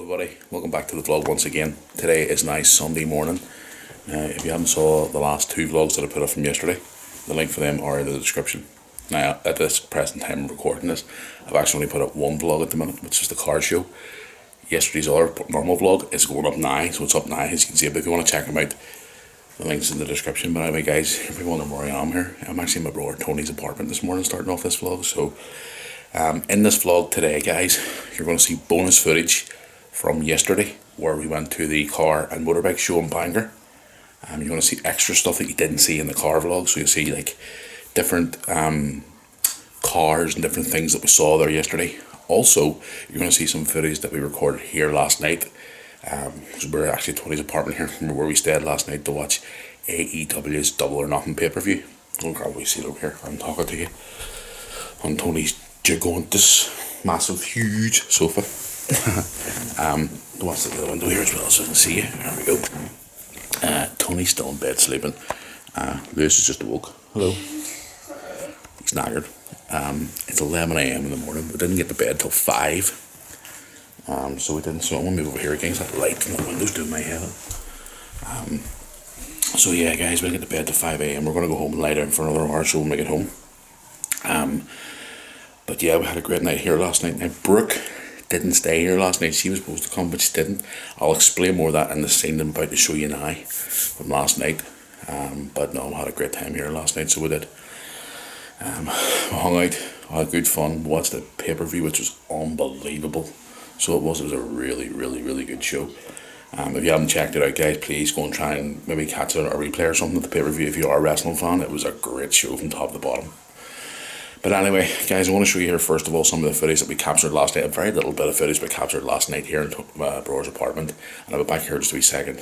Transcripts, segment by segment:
everybody, welcome back to the vlog once again. Today is nice Sunday morning. If you haven't saw the last two vlogs that I put up from yesterday, the link for them are in the description. Now at this present time of recording this, I've actually only put up one vlog at the minute, which is the car show. Yesterday's other normal vlog is going up now, so it's up now as you can see. But if you want to check them out, the link's in the description. But anyway guys, if you wonder where I am here, I'm actually in my brother Tony's apartment this morning starting off this vlog. So in this vlog today guys, you're going to see bonus footage from yesterday where we went to the car and motorbike show in Bangor. You're going to see extra stuff that you didn't see in the car vlog, so you'll see like different cars and different things that we saw there yesterday. Also, you're going to see some footage that we recorded here last night. So we're actually at Tony's apartment here from where we stayed last night to watch AEW's Double or Nothing pay-per-view. I'll probably see it over here. I'm talking to you on Tony's gigantus, massive, huge sofa. Watch the window here as well so I can see you. There we go. Tony's still in bed sleeping. Lewis is just awoke. Hello. He's knackered. It's 11 AM in the morning. We didn't get to bed till 5. So we didn't. So I'm gonna move over here against that light from the windows doing my head. So yeah, guys, we didn't get to bed till 5 AM. We're gonna go home and lie down for another hour, so we'll make it home. But yeah, we had a great night here last night. Now Brooke didn't stay here last night. She was supposed to come, but she didn't. I'll explain more of that in the scene I'm about to show you now from last night. But no, I had a great time here last night, so we did. We hung out, had good fun, watched the pay-per-view, which was unbelievable. So it was a really, really, really good show. If you haven't checked it out, guys, please go and try and maybe catch a replay or something of the pay-per-view if you are a wrestling fan. It was a great show from top to bottom. But anyway, guys, I want to show you here first of all some of the footage that we captured last night. A very little bit of footage we captured last night here in Bro's apartment. And I'll be back here just a wee second.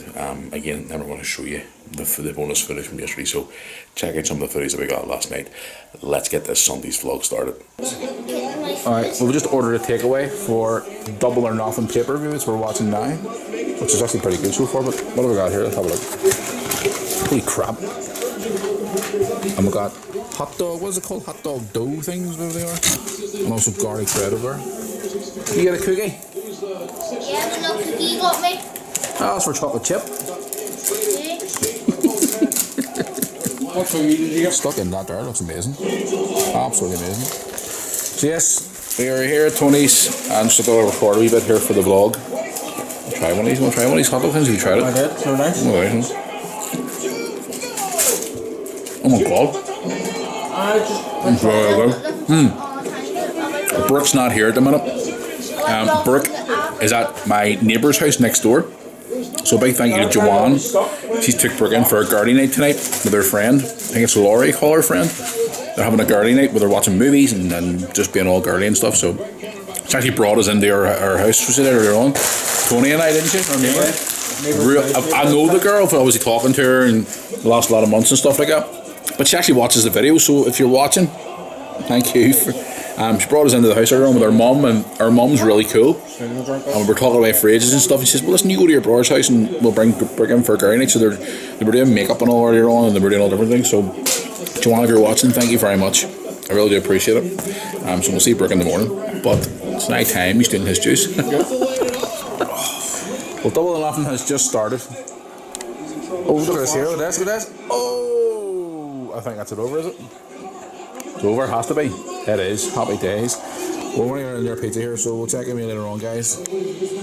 Again, then we're going to show you the bonus footage from yesterday. So check out some of the footage that we got last night. Let's get this Sunday's vlog started. Alright, so we just ordered a takeaway for Double or Nothing pay-per-view, which we're watching now. Which is actually pretty good so far, but what have we got here? Let's have a look. Holy crap. And we got hot dog, what is it called? Hot dog dough things, whatever they are. And also garlic bread over. You get a cookie? Yeah, the little cookie you got me. Oh, that's for chocolate chip. What food did you get? Stuck in that there, looks amazing. Absolutely amazing. So yes, we are here at Tony's and just going to record a wee bit here for the vlog. Try one of these, want to try one of these hot dog things? Have you tried it? I did, so nice. Oh, nice. Oh my god. Brooke's not here at the minute. Brooke is at my neighbour's house next door. So a big thank you to Joanne. She's took Brooke in for a garden night tonight with her friend. I think it's Laurie, call her friend. They're having a garden night where they're watching movies and just being all girly and stuff. So she actually brought us into our house. Was it earlier on? Tony and I, didn't she? Our neighbour. I know the girl. I've obviously talking to her in the last lot of months and stuff like that. But she actually watches the video, so if you're watching, thank you. She brought us into the house earlier on with her mum, and her mum's really cool. And we were talking away for ages and stuff. And she says, well, listen, you go to your brother's house and we'll bring in for a garden night. So they were doing makeup and all earlier on, and they were doing all different things. So, Joanne, if you're watching, thank you very much. I really do appreciate it. So we'll see Brooke in the morning. But it's night time, he's doing his juice. Well, Double or Nothing has just started. Oh, look at this here, look at this. Oh! I think that's it over, is it? It's over, has to be. It is. Happy days. We're only earning their pizza here, so we'll check in later on, guys.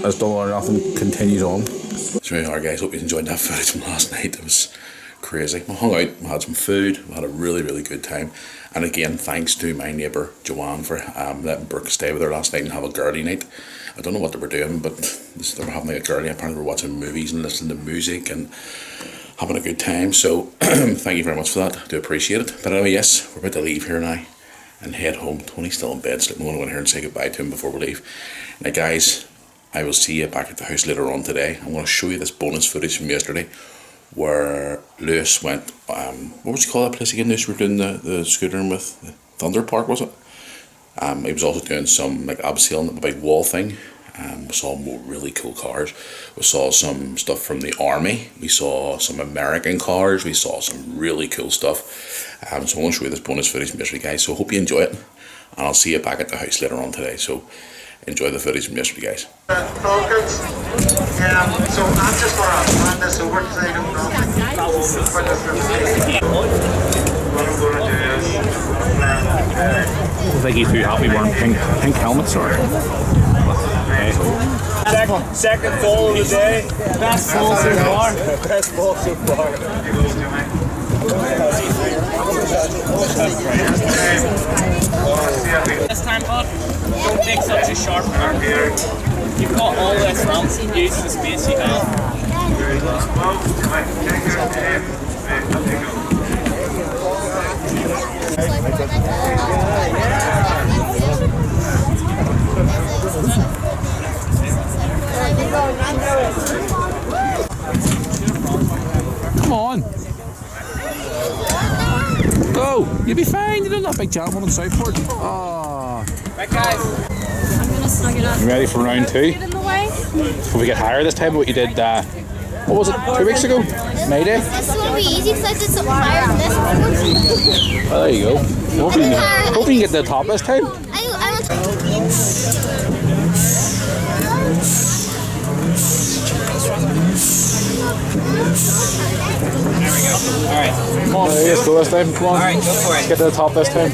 As Double or Nothing continues on. So here we are, guys. Hope you enjoyed that footage from last night. It was crazy. We hung out, we had some food, we had a really, really good time. And again, thanks to my neighbour Joanne for letting Brooke stay with her last night and have a girly night. I don't know what they were doing, but they were having like a girly night. Apparently they were watching movies and listening to music and having a good time. So thank you very much for that. I do appreciate it. But anyway, yes, we're about to leave here now and head home. Tony's still in bed, so I'm going to go in here and say goodbye to him before we leave. Now guys, I will see you back at the house later on today. I'm going to show you this bonus footage from yesterday where Lewis went, what was you call that place again? Lewis, we were doing the scootering with the Thunder Park, was it? He was also doing some like abseiling, a big wall thing. We saw more really cool cars. We saw some stuff from the army. We saw some American cars. We saw some really cool stuff. So I want to show you this bonus footage from yesterday, guys. So I hope you enjoy it. And I'll see you back at the house later on today. So enjoy the footage from yesterday, guys. Focus. So I'm just going to run this over because I don't know. What I'm going to do is. I think he's too happy wearing pink helmets or. Second goal of the day. Best goal so far. Best goal so far. This time, bud, don't take such a sharp turn. You've got all this round, use the space you have. Come on. Go. You'll be fine. You did that big jump on Southport. Oh. Right, guys. I'm gonna snug it up. You ready for round 2? Get in the way. Will we get higher this time than what you did, what was it, 2 weeks ago? May Day? This will be easy because I did something higher than this one. Well, there you go. Hopefully you can get to the top this time. Alright, come on. Let's go this time. Come on. Alright, go for it. Get to the top this time.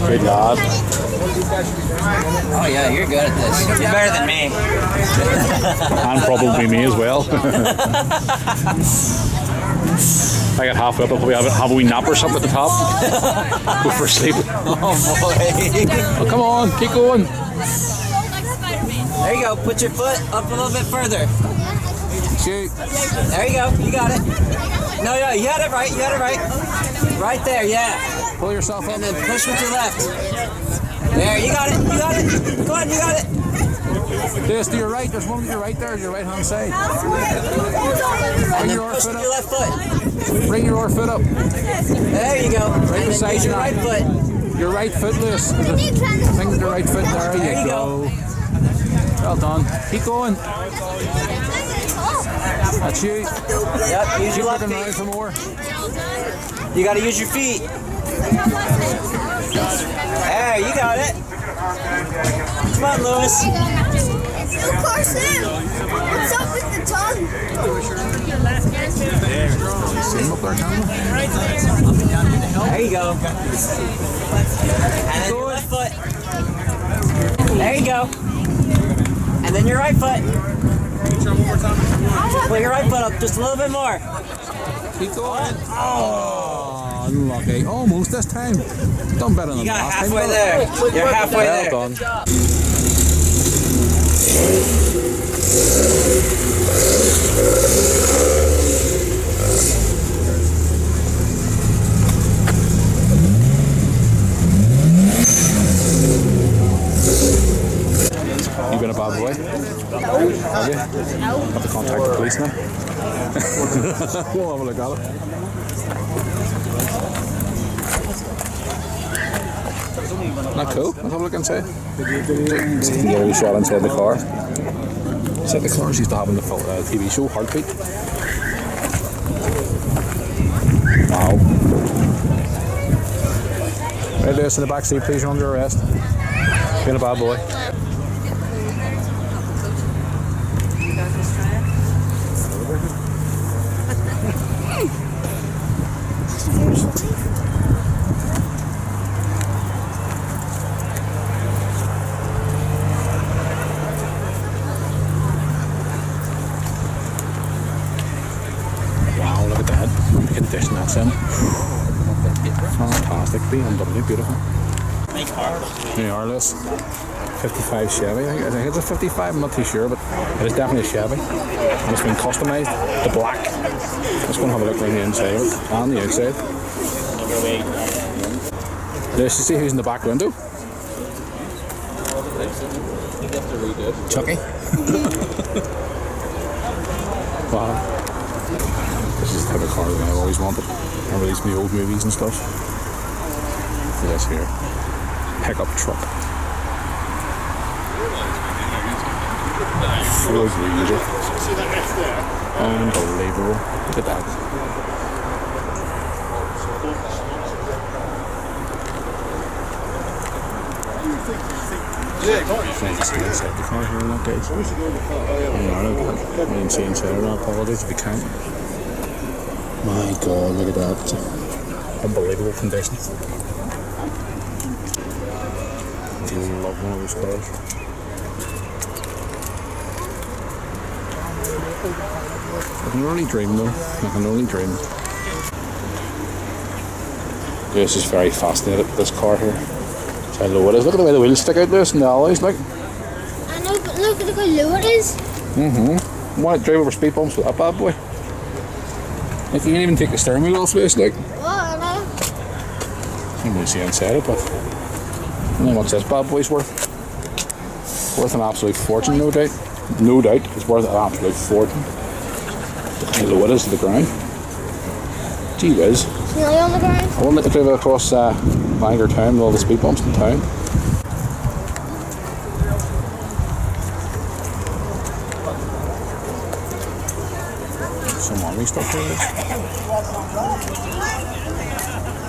Good lad. Oh yeah, you're good at this. You're better than me. And probably me as well. I got halfway up, I'll probably have a wee nap or something at the top. Go for sleep. Oh boy. Oh, come on, keep going. There you go. Put your foot up a little bit further. Shoot. There you go. You got it. No, you had it right. You had it right. Right there, yeah. Pull yourself up. And then push with your left. There, you got it. You got it. Go on, you got it. This to your right. There's one to your right there, your right hand side. And Bring then your push foot with your up. left foot. Bring your foot up. There you go. Right And beside then use your you. right foot. Your right foot, Lewis. I think the right foot. There you go. Well done. Keep going. That's you. Yep, use your left Looking around feet. for more. You gotta use your feet. There, you got it. Come on, Lewis. Carson, what's up with the tongue? There you go. And then your left foot. There you go. And then your right foot. Put your right foot up just a little bit more. Keep going. Oh, unlucky. Almost this time. Done better than You got last time. halfway there. You're halfway there. Well done. You been a bad boy? Have you? Have to contact the police now. We'll have a look at it. Not cool. Let's have a look inside. So you can get a wee shot inside the car. Inside the cars used to have in the TV show Heartbeat. Wow. Right, Lewis, in the back seat, please. You're under arrest. Being a bad boy. Wow, look at that. Look at the condition that's in. Fantastic. BMW, beautiful. Here you are, Lewis. 55 Chevy. I think it's a 55, I'm not too sure, but it is definitely a Chevy. And it's been customised to black. Let's go and have a look around the inside of it and the outside. Lewis, you see who's in the back window? Chucky. Wow. This is the type of car that I've always wanted. I released my old movies and stuff. This here. Pickup truck. Full of reader. Unbelievable. Look at that. Trying to stay inside the car here, look, guys. I didn't see inside it. I apologize if you can't. My God, look at that. Unbelievable condition. I love one of those cars. I can only dream though. I can only dream. This is very fascinated with this car here. So how low it is. Look at the way the wheels stick out this in the alloys, like. I know, but look at how low it is. Why drive over speed bumps with that bad boy? Like, you can even take the steering wheel off this, like. What? I know. I can't really see inside it, but I don't know what this bad boy's worth. Worth an absolute fortune, no doubt. No doubt, it's worth an absolute fortune. How low it is to the ground. Gee whiz. It's nearly on the ground. I wouldn't like to drive it across Bangor town with all the speed bumps in town. Some army stuff here.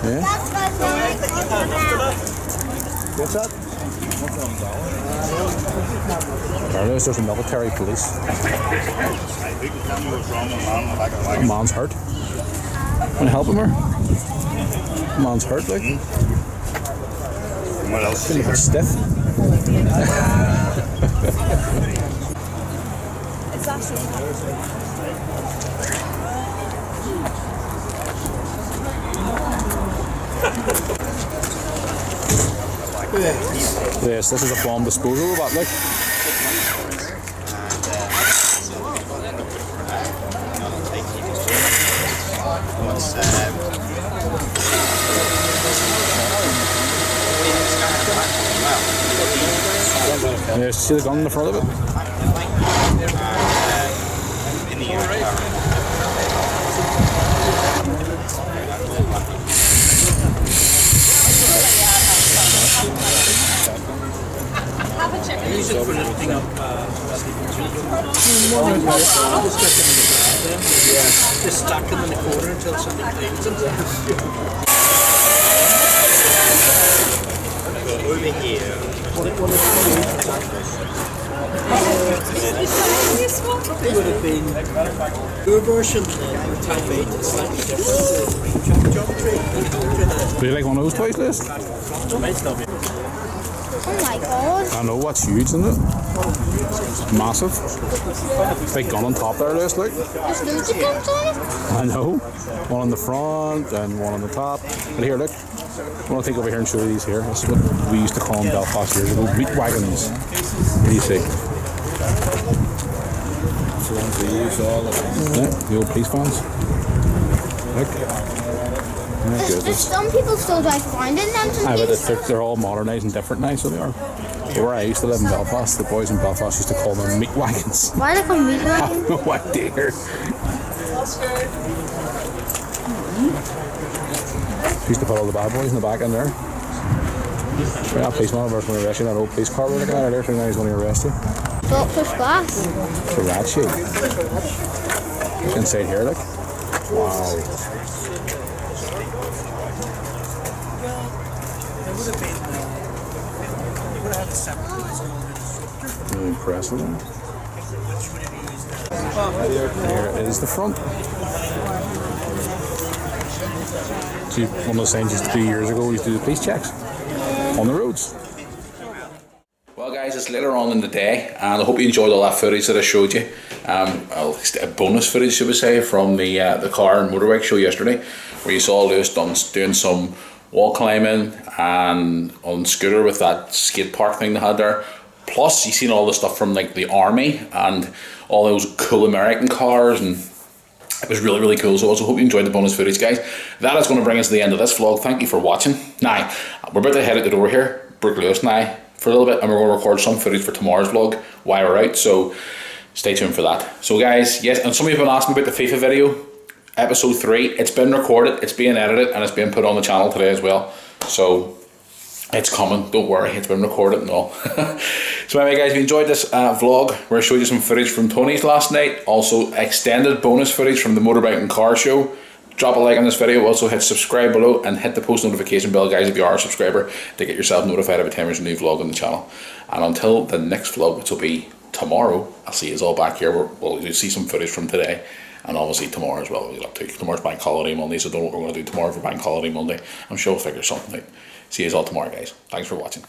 Yeah? What's that? There is, there's a military police. A man's hurt. Want to help him, or? Man's hurt, like. What else? Feeling a bit stiff. Yes, this is a bomb disposal robot, like. Yeah, see the gun in the front of it? Just stuck them in the corner until something cleans them. Over here. It would have been your version of Type 8, slightly different geometry. Do you like one of those toys, Liz? Oh my God. I know, what's huge, isn't it? Massive. Big gun on top there, Liz, look. There's loads of guns on it. I know. One on the front and one on the top. But here, look. I want to take over here and show you these here. This is what we used to call them Belfast years ago. Meat wagons. What do you see? Yeah, the old police vans. Look. There's some people still drive around in them. Aye, but they're all modernised and different now, so they are. Where I used to live in Belfast, the boys in Belfast used to call them meat wagons. Why are they called meat I wagons? have no idea. Used to put all the bad boys in the back in there. That policeman was going to arrest you, that old police car we're looking at earlier, so now he's going to arrest you. Doctor's glass. It's a rat shade. Inside here, like. Wow. Really impressive. Here is the front. See, one of the things used to do years ago, we used to do the police checks on the roads. Well guys, it's later on in the day and I hope you enjoyed all that footage that I showed you. A bonus footage, should we say, from the car and motorbike show yesterday, where you saw Lewis doing some wall climbing and on scooter with that skate park thing they had there. Plus, you've seen all the stuff from like the army and all those cool American cars, and it was really, really cool. So I also hope you enjoyed the bonus footage, guys. That is going to bring us to the end of this vlog. Thank you for watching. Now, we're about to head out the door here, Brooke Lewis and I, for a little bit, and we're going to record some footage for tomorrow's vlog while we're out. So stay tuned for that. So guys, yes, and some of you have been asking about the FIFA video, episode 3. It's been recorded, it's being edited, and it's being put on the channel today as well. So it's coming, don't worry, it's been recorded and all. So anyway guys, if you enjoyed this vlog, we're going to show you some footage from Tony's last night, also extended bonus footage from the motorbike and car show, Drop a like on this video. Also hit subscribe below and hit the post notification bell, guys, if you are a subscriber, to get yourself notified every time there's a new vlog on the channel. And until the next vlog, which will be tomorrow, I'll see you all back here. We'll see some footage from today, and obviously tomorrow as well. We'll get up to tomorrow's Bank Holiday Monday, so don't know what we're going to do tomorrow for Bank Holiday Monday. I'm sure we'll figure something out. See you all tomorrow, guys. Thanks for watching.